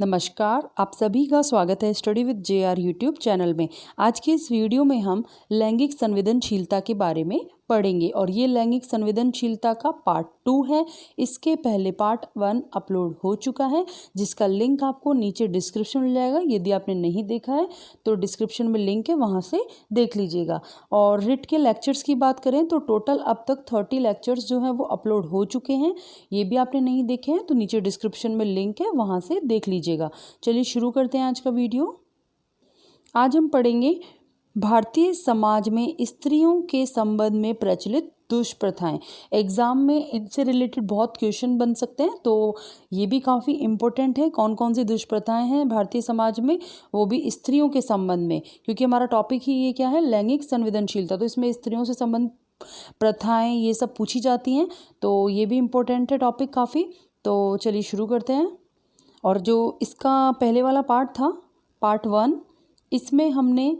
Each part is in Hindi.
नमस्कार, आप सभी का स्वागत है study with JR YouTube channel में। आज के इस वीडियो में हम लैंगिक संवेदनशीलता के बारे में पढ़ेंगे और ये लैंगिक संवेदनशीलता का पार्ट 2 है। इसके पहले पार्ट 1 अपलोड हो चुका है, जिसका लिंक आपको नीचे डिस्क्रिप्शन में मिल जाएगा। यदि आपने नहीं देखा है तो डिस्क्रिप्शन में लिंक है, वहाँ से देख लीजिएगा। और रिट के लेक्चर्स की बात करें तो टोटल अब तक 30 लेक्चर्स जो हैं वो अपलोड हो चुके हैं। ये भी आपने नहीं देखे हैं तो नीचे डिस्क्रिप्शन में लिंक है, वहाँ से देख लीजिएगा। चलिए शुरू करते हैं आज का वीडियो। आज हम पढ़ेंगे भारतीय समाज में स्त्रियों के संबंध में प्रचलित दुष्प्रथाएं। एग्जाम में इनसे रिलेटेड बहुत क्वेश्चन बन सकते हैं, तो ये भी काफ़ी इम्पोर्टेंट है। कौन कौन सी दुष्प्रथाएं हैं भारतीय समाज में, वो भी स्त्रियों के संबंध में, क्योंकि हमारा टॉपिक ही ये क्या है, लैंगिक संवेदनशीलता। तो इसमें स्त्रियों से संबंध प्रथाएं ये सब पूछी जाती हैं, तो ये भी इम्पोर्टेंट है टॉपिक काफ़ी। तो चलिए शुरू करते हैं। और जो इसका पहले वाला पार्ट था, पार्ट 1, इसमें हमने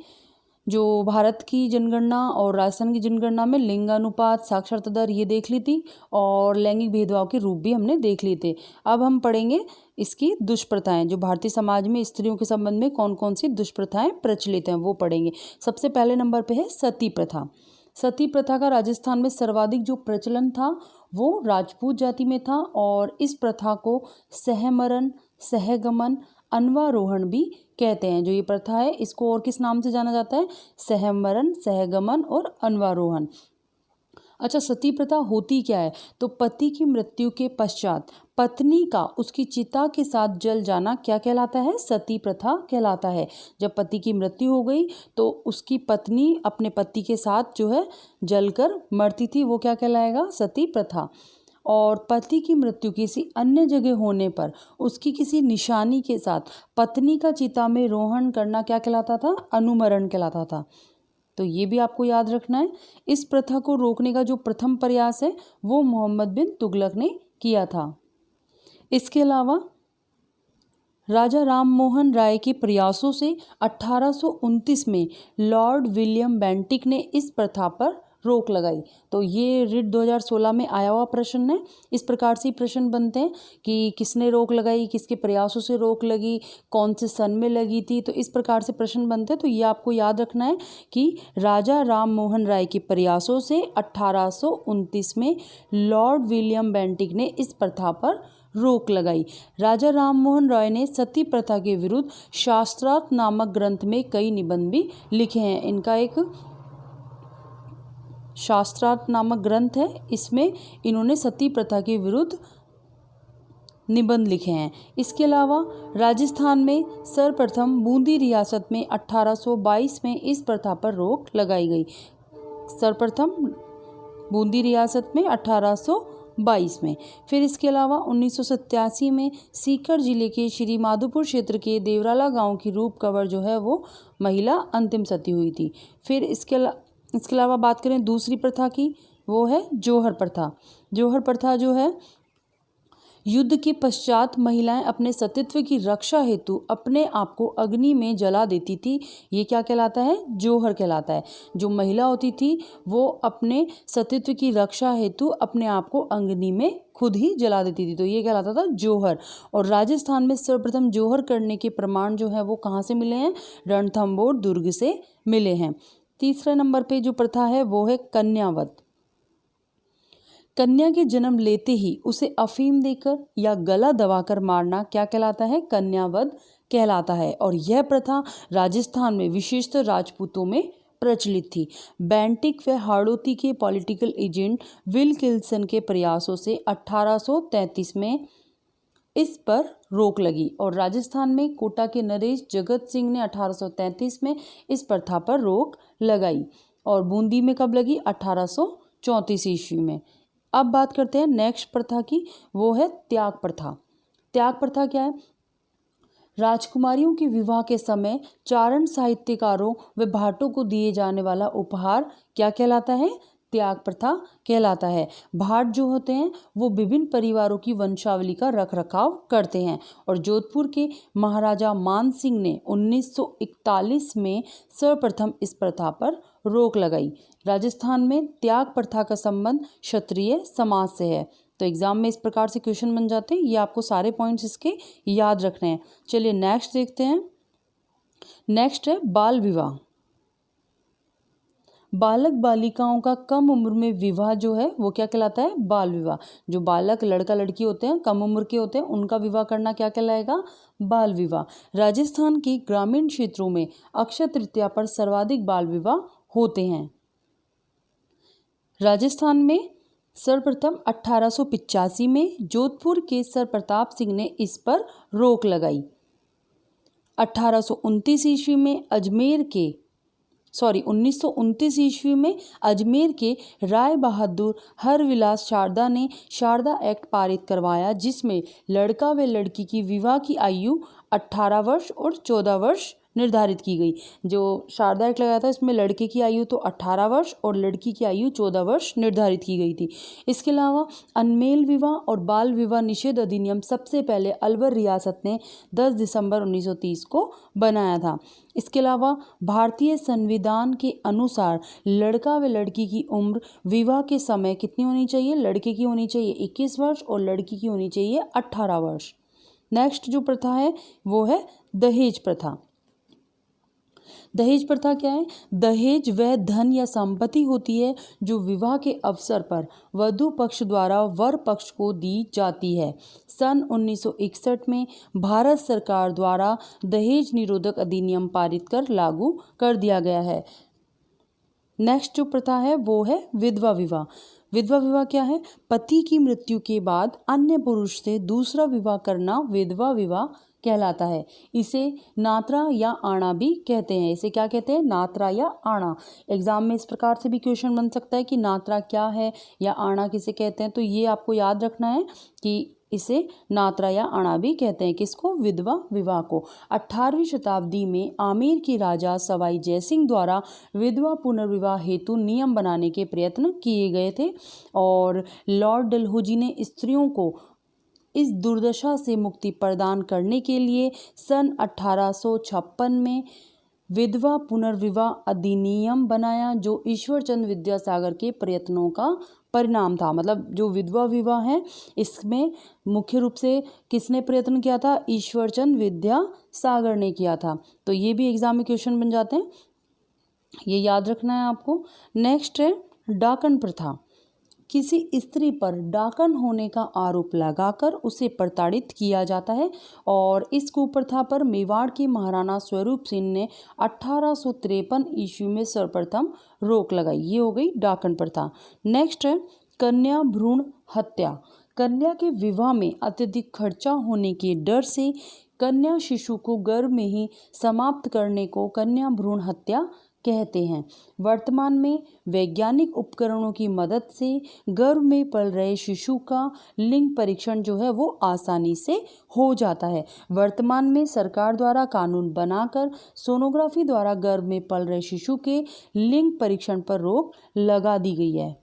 जो भारत की जनगणना और राजस्थान की जनगणना में लिंगानुपात, साक्षरता दर ये देख ली थी, और लैंगिक भेदभाव के रूप भी हमने देख लिए थे। अब हम पढ़ेंगे इसकी दुष्प्रथाएं, जो भारतीय समाज में स्त्रियों के संबंध में कौन कौन सी दुष्प्रथाएं प्रचलित हैं वो पढ़ेंगे। सबसे पहले नंबर पे है सती प्रथा। सती प्रथा का राजस्थान में सर्वाधिक जो प्रचलन था वो राजपूत जाति में था, और इस प्रथा को सहमरण, सहगमन, अनवारोहण भी कहते हैं। जो ये प्रथा है इसको और किस नाम से जाना जाता है, सहमरण, सहगमन और अनवारोहण। अच्छा, सती प्रथा होती क्या है, तो पति की मृत्यु के पश्चात पत्नी का उसकी चिता के साथ जल जाना क्या कहलाता है, सती प्रथा कहलाता है। जब पति की मृत्यु हो गई तो उसकी पत्नी अपने पति के साथ जो है जलकर मरती थी, वो क्या कहलाएगा, सती प्रथा। और पति की मृत्यु किसी अन्य जगह होने पर उसकी किसी निशानी के साथ पत्नी का चिता में रोहण करना क्या कहलाता था, अनुमरण कहलाता था। तो ये भी आपको याद रखना है। इस प्रथा को रोकने का जो प्रथम प्रयास है वो मोहम्मद बिन तुगलक ने किया था। इसके अलावा राजा राममोहन राय के प्रयासों से 1829 में लॉर्ड विलियम बेंटिक ने इस प्रथा पर रोक लगाई। तो ये रिट 2016 में आया हुआ प्रश्न है। इस प्रकार से प्रश्न बनते हैं कि किसने रोक लगाई, किसके प्रयासों से रोक लगी, कौन से सन में लगी थी। तो इस प्रकार से प्रश्न बनते हैं। तो ये आपको याद रखना है कि राजा राममोहन राय के प्रयासों से 1829 में लॉर्ड विलियम बेंटिक ने इस प्रथा पर रोक लगाई। राजा राममोहन राय ने सती प्रथा के विरुद्ध शास्त्रार्थ नामक ग्रंथ में कई निबंध भी लिखे हैं। इनका एक शास्त्रार्थ नामक ग्रंथ है, इसमें इन्होंने सती प्रथा के विरुद्ध निबंध लिखे हैं। इसके अलावा राजस्थान में सर्वप्रथम बूंदी रियासत में 1822 में इस प्रथा पर रोक लगाई गई। सर्वप्रथम बूंदी रियासत में 1822 में। फिर इसके अलावा 1987 में सीकर जिले के श्री माधोपुर क्षेत्र के देवराला गांव की रूप कंवर जो है वो महिला अंतिम सती हुई थी। फिर इसके अलावा बात करें दूसरी प्रथा की, वो है जौहर प्रथा। जौहर प्रथा जो है, युद्ध के पश्चात महिलाएं अपने सतीत्व की रक्षा हेतु अपने आप को अग्नि में जला देती थी। ये क्या कहलाता है, जौहर कहलाता है। जो महिला होती थी वो अपने सतीत्व की रक्षा हेतु अपने आप को अग्नि में खुद ही जला देती थी, तो ये कहलाता था जौहर। और राजस्थान में सर्वप्रथम जौहर करने के प्रमाण जो है वो कहाँ से मिले हैं, रणथंभौर दुर्ग से मिले हैं। तीसरे नंबर पे जो प्रथा है वो है कन्यावध। कन्या के जन्म लेते ही उसे अफीम देकर या गला दबाकर मारना क्या कहलाता है, कन्यावध कहलाता है। और यह प्रथा राजस्थान में विशेषतः राजपूतों में प्रचलित थी। बेंटिक व हाड़ौती के पॉलिटिकल एजेंट विल्किंसन के प्रयासों से 1833 में इस पर रोक लगी, और राजस्थान में कोटा के नरेश जगत सिंह ने 1833 में इस प्रथा पर रोक लगाई। और बूंदी में कब लगी, 1834 ईस्वी में। अब बात करते हैं नेक्स्ट प्रथा की, वो है त्याग प्रथा। त्याग प्रथा क्या है, राजकुमारियों के विवाह के समय चारण साहित्यकारों व भाटों को दिए जाने वाला उपहार क्या कहलाता है, त्याग प्रथा कहलाता है। भाट जो होते हैं वो विभिन्न परिवारों की वंशावली का रखरखाव करते हैं, और जोधपुर के महाराजा मान सिंह ने 1941 में सर्वप्रथम इस प्रथा पर रोक लगाई। राजस्थान में त्याग प्रथा का संबंध क्षत्रिय समाज से है। तो एग्जाम में इस प्रकार से क्वेश्चन बन जाते हैं। ये आपको सारे पॉइंट्स इसके याद रखने हैं। चलिए नेक्स्ट देखते हैं। नेक्स्ट है बाल विवाह। बालक बालिकाओं का कम उम्र में विवाह जो है वो क्या कहलाता है? बाल विवाह। जो बालक लड़का लड़की होते हैं, कम उम्र के होते हैं, उनका विवाह करना क्या कहलाएगा? बाल विवाह। राजस्थान के ग्रामीण क्षेत्रों में अक्षय तृतीया पर सर्वाधिक बाल विवाह होते हैं। राजस्थान में सर्वप्रथम 1885 में जोधपुर के सर प्रताप सिंह ने इस पर रोक लगाई। 1829 ईस्वी में 1929 ईस्वी में अजमेर के राय बहादुर हरविलास शारदा ने शारदा एक्ट पारित करवाया, जिसमें लड़का व लड़की की विवाह की आयु 18 वर्ष और 14 वर्ष निर्धारित की गई। जो शारदा एक्ट लगाया था इसमें लड़के की आयु तो 18 वर्ष और लड़की की आयु 14 वर्ष निर्धारित की गई थी। इसके अलावा अनमेल विवाह और बाल विवाह निषेध अधिनियम सबसे पहले अलवर रियासत ने 10 दिसंबर 1930 को बनाया था। इसके अलावा भारतीय संविधान के अनुसार लड़का व लड़की की उम्र विवाह के समय कितनी होनी चाहिए? लड़के की होनी चाहिए 21 वर्ष और लड़की की होनी चाहिए 18 वर्ष। नेक्स्ट जो प्रथा है वो है दहेज प्रथा। दहेज प्रथा क्या है? दहेज वह धन या संपत्ति होती है जो विवाह के अवसर पर वधू पक्ष द्वारा वर पक्ष को दी जाती है। सन 1961 में भारत सरकार द्वारा दहेज निरोधक अधिनियम पारित कर लागू कर दिया गया है। नेक्स्ट जो प्रथा है वो है विधवा विवाह। विधवा विवाह क्या है? पति की मृत्यु के बाद अन्य पुरुष से दूसरा विवाह करना विधवा विवाह कहलाता है। इसे नात्रा या आना भी कहते हैं। इसे क्या कहते हैं? नात्रा या आना। एग्जाम में इस प्रकार से भी क्वेश्चन बन सकता है कि नात्रा क्या है या आना किसे कहते हैं। तो ये आपको याद रखना है कि इसे नात्रा या आना भी कहते हैं। किसको? विधवा विवाह को। 18वीं शताब्दी में आमेर के राजा सवाई जयसिंह द्वारा विधवा पुनर्विवाह हेतु नियम बनाने के प्रयत्न किए गए थे और लॉर्ड डलहौजी ने स्त्रियों को इस दुर्दशा से मुक्ति प्रदान करने के लिए सन 1856 में विधवा पुनर्विवाह अधिनियम बनाया, जो ईश्वरचंद विद्यासागर के प्रयत्नों का परिणाम था। मतलब जो विधवा विवाह है इसमें मुख्य रूप से किसने प्रयत्न किया था? ईश्वरचंद विद्यासागर ने किया था। तो ये भी एग्जाम में क्वेश्चन बन जाते हैं, ये याद रखना है आपको। नेक्स्ट है डाकन प्रथा। किसी स्त्री पर डाकन होने का आरोप लगाकर उसे प्रताड़ित किया जाता है और इस कुप्रथा पर मेवाड़ के महाराणा स्वरूप सिंह ने 1853 ईस्वी में सर्वप्रथम रोक लगाई। ये हो गई डाकन प्रथा। नेक्स्ट है कन्या भ्रूण हत्या। कन्या के विवाह में अत्यधिक खर्चा होने के डर से कन्या शिशु को गर्भ में ही समाप्त करने को कन्या भ्रूण हत्या कहते हैं। वर्तमान में वैज्ञानिक उपकरणों की मदद से गर्भ में पल रहे शिशु का लिंग परीक्षण जो है वो आसानी से हो जाता है। वर्तमान में सरकार द्वारा कानून बनाकर सोनोग्राफी द्वारा गर्भ में पल रहे शिशु के लिंग परीक्षण पर रोक लगा दी गई है।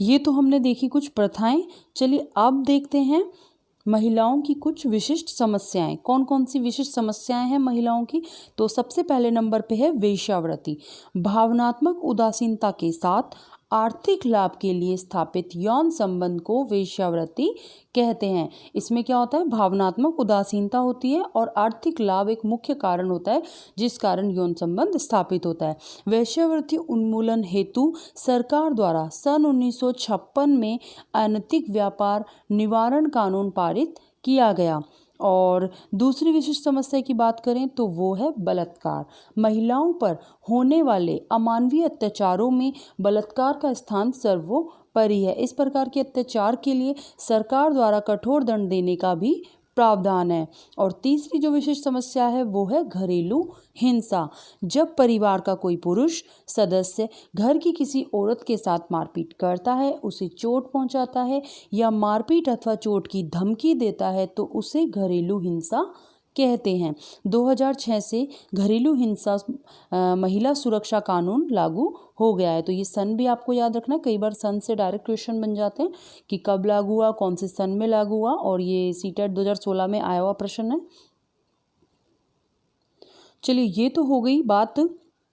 ये तो हमने देखी कुछ प्रथाएं। चलिए अब देखते हैं महिलाओं की कुछ विशिष्ट समस्याएं। कौन कौन सी विशिष्ट समस्याएं हैं महिलाओं की? तो सबसे पहले नंबर पे है वेश्यावृत्ति। भावनात्मक उदासीनता के साथ आर्थिक लाभ के लिए स्थापित यौन संबंध को वेश्यावृत्ति कहते हैं। इसमें क्या होता है? भावनात्मक उदासीनता होती है और आर्थिक लाभ एक मुख्य कारण होता है जिस कारण यौन संबंध स्थापित होता है। वेश्यावृत्ति उन्मूलन हेतु सरकार द्वारा सन 1956 में अनैतिक व्यापार निवारण कानून पारित किया गया। और दूसरी विशिष्ट समस्या की बात करें तो वो है बलात्कार। महिलाओं पर होने वाले अमानवीय अत्याचारों में बलात्कार का स्थान सर्वोपरि है। इस प्रकार के अत्याचार के लिए सरकार द्वारा कठोर दंड देने का भी प्रावधान है। और तीसरी जो विशिष्ट समस्या है वो है घरेलू हिंसा। जब परिवार का कोई पुरुष सदस्य घर की किसी औरत के साथ मारपीट करता है, उसे चोट पहुंचाता है या मारपीट अथवा चोट की धमकी देता है तो उसे घरेलू हिंसा कहते हैं। 2006 से घरेलू हिंसा महिला सुरक्षा कानून लागू हो गया है। तो ये सन भी आपको याद रखना है। कई बार सन से डायरेक्ट क्वेश्चन बन जाते हैं कि कब लागू हुआ, कौन से सन में लागू हुआ, और ये सीटेट 2016 में आया हुआ प्रश्न है। चलिए ये तो हो गई बात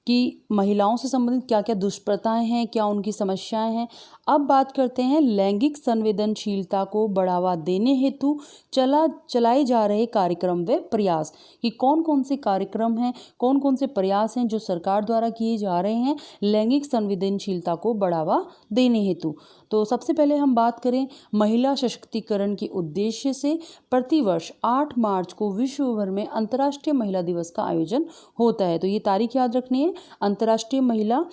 कि महिलाओं से संबंधित क्या क्या दुष्प्रथाएं हैं, क्या उनकी समस्याएं हैं। अब बात करते हैं लैंगिक संवेदनशीलता को बढ़ावा देने हेतु चलाए जा रहे कार्यक्रम व प्रयास, कि कौन कौन से कार्यक्रम हैं, कौन कौन से प्रयास हैं जो सरकार द्वारा किए जा रहे हैं लैंगिक संवेदनशीलता को बढ़ावा देने हेतु। तो सबसे पहले हम बात करें महिला सशक्तिकरण के उद्देश्य से प्रतिवर्ष 8 मार्च को विश्व भर में अंतर्राष्ट्रीय महिला दिवस का आयोजन होता है। तो ये तारीख याद रखनी है, अंतर्राष्ट्रीय महिला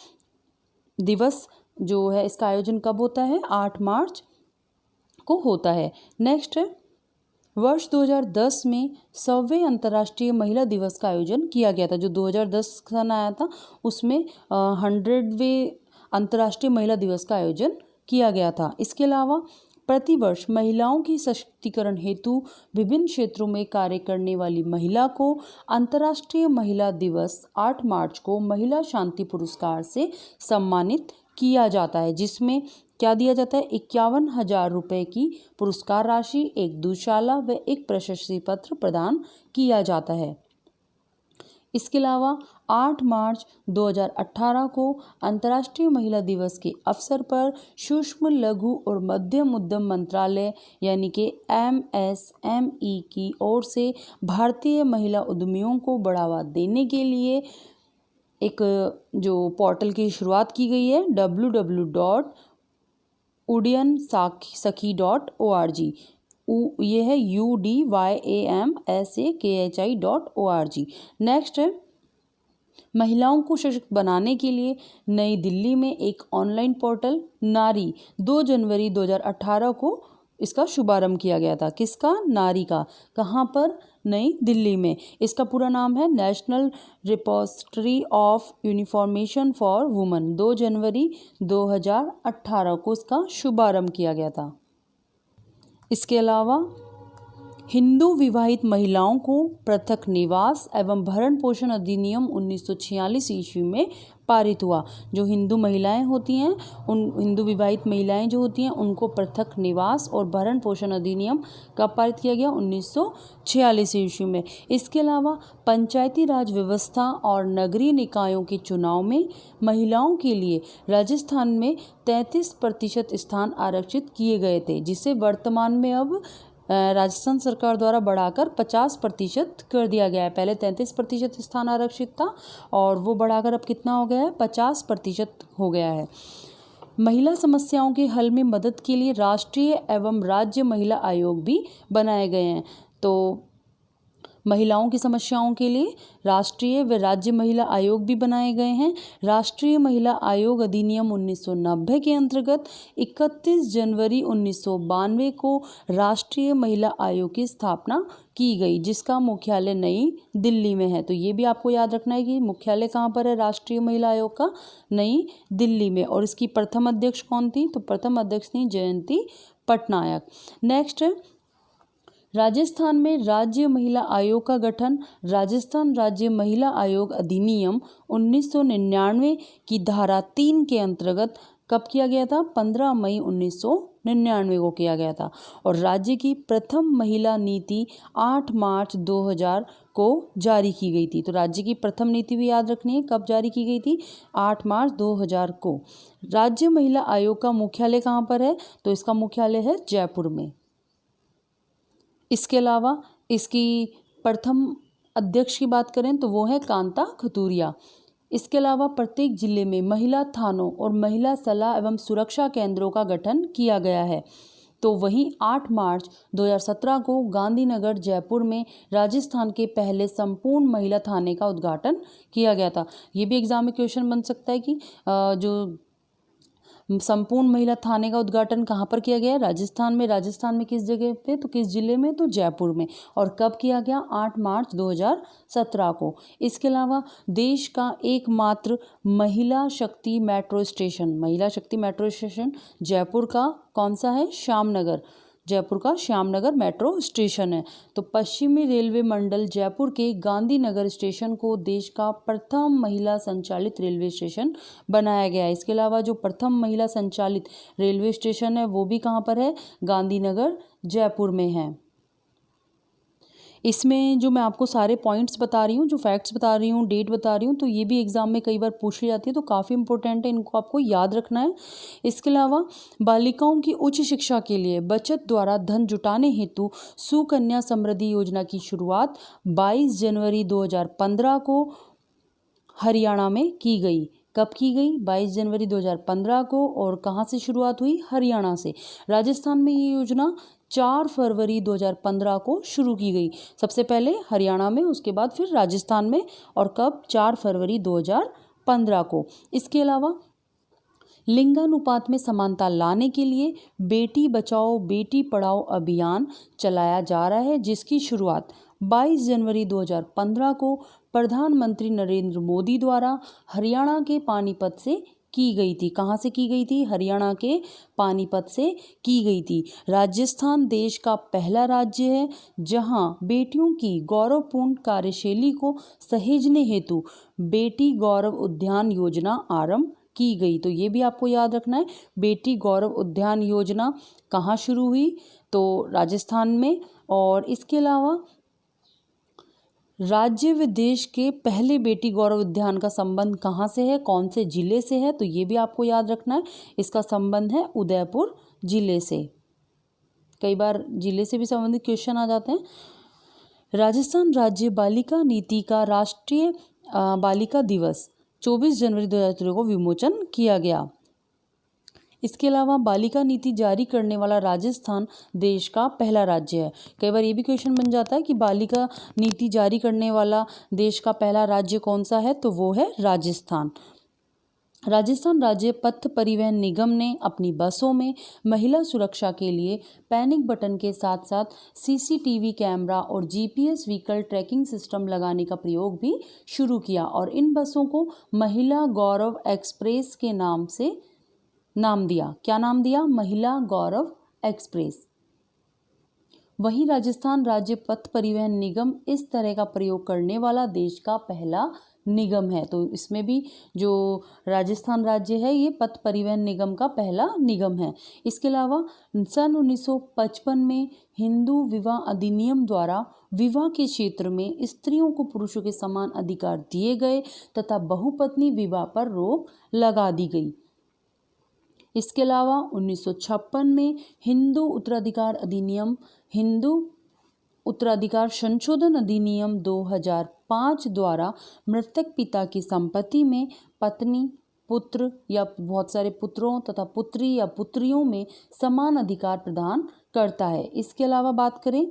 दिवस जो है इसका आयोजन कब होता है, 8 मार्च को होता है। नेक्स्ट है, वर्ष 2010 में 100वें अंतर्राष्ट्रीय महिला दिवस का आयोजन किया गया था। जो 2010 सन आया था उसमें 100वें अंतर्राष्ट्रीय महिला दिवस का आयोजन किया गया था। इसके अलावा प्रतिवर्ष महिलाओं की सशक्तिकरण हेतु विभिन्न क्षेत्रों में कार्य करने वाली महिला को अंतर्राष्ट्रीय महिला दिवस 8 मार्च को महिला शांति पुरस्कार से सम्मानित किया जाता है, जिसमें क्या दिया जाता है, 51,000 रुपये की पुरस्कार राशि, एक दुशाला व एक प्रशस्ति पत्र प्रदान किया जाता है। इसके अलावा 8 मार्च 2018 को अंतर्राष्ट्रीय महिला दिवस के अवसर पर सूक्ष्म लघु और मध्यम उद्यम मंत्रालय यानी कि MSME की ओर से भारतीय महिला उद्यमियों को बढ़ावा देने के लिए एक जो पोर्टल की शुरुआत की गई है www.udyansakhi.org, ये है UDYAMSAKHI.org। नेक्स्ट है, महिलाओं को सशक्त बनाने के लिए नई दिल्ली में एक ऑनलाइन पोर्टल नारी 2 जनवरी 2018 को इसका शुभारंभ किया गया था। किसका, नारी का। कहाँ पर, नई दिल्ली में। इसका पूरा नाम है national repository of information for women. 2 जनवरी 2018 को इसका शुभारंभ किया गया था। इसके अलावा हिंदू विवाहित महिलाओं को पृथक निवास एवं भरण पोषण अधिनियम 1946 ईस्वी में पारित हुआ। जो हिंदू महिलाएं होती हैं, उन हिंदू विवाहित महिलाएं जो होती हैं उनको पृथक निवास और भरण पोषण अधिनियम कब पारित किया गया, 1946 ईस्वी में। इसके अलावा पंचायती राज व्यवस्था और नगरीय निकायों के चुनाव में महिलाओं के लिए राजस्थान में 33% स्थान आरक्षित किए गए थे, जिसे वर्तमान में अब राजस्थान सरकार द्वारा बढ़ाकर 50% कर दिया गया है। पहले 33% स्थान आरक्षित था और वो बढ़ाकर अब कितना हो गया है, 50% हो गया है। महिला समस्याओं के हल में मदद के लिए राष्ट्रीय एवं राज्य महिला आयोग भी बनाए गए हैं। तो महिलाओं की समस्याओं के लिए राष्ट्रीय व राज्य महिला आयोग भी बनाए गए हैं। राष्ट्रीय महिला आयोग अधिनियम 1990 के अंतर्गत 31 जनवरी 1992 को राष्ट्रीय महिला आयोग की स्थापना की गई, जिसका मुख्यालय नई दिल्ली में है। तो ये भी आपको याद रखना है कि मुख्यालय कहाँ पर है राष्ट्रीय महिला आयोग का, नई दिल्ली में। और इसकी प्रथम अध्यक्ष कौन थी, तो प्रथम अध्यक्ष थी जयंती पटनायक। नेक्स्ट, राजस्थान में राज्य महिला आयोग का गठन राजस्थान राज्य महिला आयोग अधिनियम 1999 की धारा 3 के अंतर्गत कब किया गया था, 15 मई 1999 को किया गया था। और राज्य की प्रथम महिला नीति 8 मार्च 2000 को जारी की गई थी। तो राज्य की प्रथम नीति भी याद रखनी है, कब जारी की गई थी, 8 मार्च 2000 को। राज्य महिला आयोग का मुख्यालय कहाँ पर है, तो इसका मुख्यालय है जयपुर में। इसके अलावा इसकी प्रथम अध्यक्ष की बात करें तो वो है कांता खतूरिया। इसके अलावा प्रत्येक जिले में महिला थानों और महिला सलाह एवं सुरक्षा केंद्रों का गठन किया गया है। तो वहीं 8 मार्च 2017 को गांधीनगर जयपुर में राजस्थान के पहले संपूर्ण महिला थाने का उद्घाटन किया गया था। ये भी एग्जाम में क्वेश्चन बन सकता है कि जो संपूर्ण महिला थाने का उद्घाटन कहाँ पर किया गया है, राजस्थान में। राजस्थान में किस जगह पे, तो किस जिले में, तो जयपुर में। और कब किया गया, 8 मार्च 2017 को। इसके अलावा देश का एकमात्र महिला शक्ति मेट्रो स्टेशन जयपुर का कौन सा है, श्यामनगर। जयपुर का श्यामनगर मेट्रो स्टेशन है। तो पश्चिमी रेलवे मंडल जयपुर के गांधीनगर स्टेशन को देश का प्रथम महिला संचालित रेलवे स्टेशन बनाया गया है। इसके अलावा जो प्रथम महिला संचालित रेलवे स्टेशन है वो भी कहाँ पर है, गांधीनगर जयपुर में है। इसमें जो मैं आपको सारे पॉइंट्स बता रही हूँ, जो फैक्ट्स बता रही हूँ, डेट बता रही हूँ, तो ये भी एग्जाम में कई बार पूछ ली जाती है, तो काफ़ी इंपॉर्टेंट है, इनको आपको याद रखना है। इसके अलावा बालिकाओं की उच्च शिक्षा के लिए बचत द्वारा धन जुटाने हेतु सुकन्या समृद्धि योजना की शुरुआत 22 जनवरी 2015 को हरियाणा में की गई। कब की गई? 22 जनवरी 2015 को। और कहाँ से शुरुआत हुई? हरियाणा से। राजस्थान में ये योजना 4 फरवरी 2015 को शुरू की गई। सबसे पहले हरियाणा में, उसके बाद फिर राजस्थान में, और कब? 4 फरवरी 2015 को। इसके अलावा लिंगानुपात में समानता लाने के लिए बेटी बचाओ बेटी पढ़ाओ अभियान चलाया जा रहा है, जिसकी शुरुआत 22 जनवरी 2015 को प्रधानमंत्री नरेंद्र मोदी द्वारा हरियाणा के पानीपत से की गई थी। कहाँ से की गई थी? हरियाणा के पानीपत से की गई थी। राजस्थान देश का पहला राज्य है जहां बेटियों की गौरवपूर्ण कार्यशैली को सहेजने हेतु बेटी गौरव उद्यान योजना आरंभ की गई। तो ये भी आपको याद रखना है। बेटी गौरव उद्यान योजना कहाँ शुरू हुई? तो राजस्थान में। और इसके अलावा राज्य व देश के पहले बेटी गौरव उद्यान का संबंध कहाँ से है, कौन से जिले से है? तो ये भी आपको याद रखना है। इसका संबंध है उदयपुर जिले से। कई बार जिले से भी संबंधित क्वेश्चन आ जाते हैं। राजस्थान राज्य बालिका नीति का राष्ट्रीय बालिका दिवस 24 जनवरी 2013 को विमोचन किया गया। इसके अलावा बालिका नीति जारी करने वाला राजस्थान देश का पहला राज्य है। कई बार ये भी क्वेश्चन बन जाता है कि बालिका नीति जारी करने वाला देश का पहला राज्य कौन सा है? तो वो है राजस्थान। राजस्थान राज्य पथ परिवहन निगम ने अपनी बसों में महिला सुरक्षा के लिए पैनिक बटन के साथ साथ सीसीटीवी कैमरा और जीपीएस व्हीकल ट्रैकिंग सिस्टम लगाने का प्रयोग भी शुरू किया, और इन बसों को महिला गौरव एक्सप्रेस के नाम से नाम दिया। क्या नाम दिया? महिला गौरव एक्सप्रेस। वहीं राजस्थान राज्य पथ परिवहन निगम इस तरह का प्रयोग करने वाला देश का पहला निगम है। तो इसमें भी जो राजस्थान राज्य है ये पथ परिवहन निगम का पहला निगम है। इसके अलावा सन 1955 में हिंदू विवाह अधिनियम द्वारा विवाह के क्षेत्र में स्त्रियों को पुरुषों के समान अधिकार दिए गए तथा बहुपत्नी विवाह पर रोक लगा दी गई। इसके अलावा 1956 में हिंदू उत्तराधिकार संशोधन अधिनियम 2005 द्वारा मृतक पिता की संपत्ति में पत्नी, पुत्र या बहुत सारे पुत्रों तथा पुत्री या पुत्रियों में समान अधिकार प्रदान करता है। इसके अलावा बात करें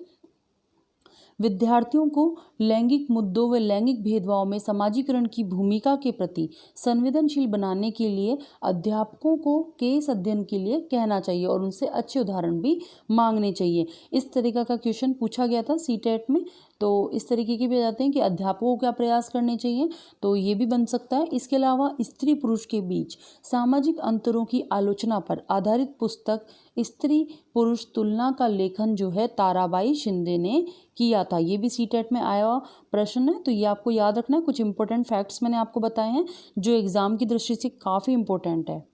विद्यार्थियों को लैंगिक मुद्दों व लैंगिक भेदभाव में समाजीकरण की भूमिका के प्रति संवेदनशील बनाने के लिए अध्यापकों को केस अध्ययन के लिए कहना चाहिए और उनसे अच्छे उदाहरण भी मांगने चाहिए। इस तरीका का क्वेश्चन पूछा गया था सीटेट में। तो इस तरीके के भी आ जाते हैं कि अध्यापकों को क्या प्रयास करने चाहिए, तो ये भी बन सकता है। इसके अलावा स्त्री पुरुष के बीच सामाजिक अंतरों की आलोचना पर आधारित पुस्तक स्त्री पुरुष तुलना का लेखन जो है ताराबाई शिंदे ने किया था। ये भी सीटेट में आया हुआ प्रश्न है, तो ये आपको याद रखना है। कुछ इंपॉर्टेंट फैक्ट्स मैंने आपको बताए हैं जो एग्जाम की दृष्टि से काफ़ी इंपॉर्टेंट है।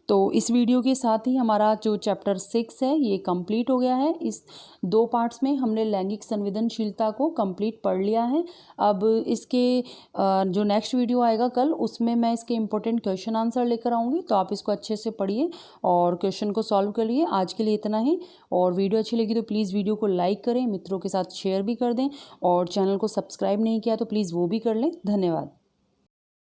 तो इस वीडियो के साथ ही हमारा जो चैप्टर 6 है ये कंप्लीट हो गया है। इस 2 पार्ट्स में हमने लैंगिक संवेदनशीलता को कंप्लीट पढ़ लिया है। अब इसके जो नेक्स्ट वीडियो आएगा कल, उसमें मैं इसके इंपॉर्टेंट क्वेश्चन आंसर लेकर आऊँगी, तो आप इसको अच्छे से पढ़िए और क्वेश्चन को सॉल्व करिए। आज के लिए इतना ही, और वीडियो अच्छी लगी तो प्लीज़ वीडियो को लाइक करें, मित्रों के साथ शेयर भी कर दें, और चैनल को सब्सक्राइब नहीं किया तो प्लीज़ वो भी कर लें। धन्यवाद।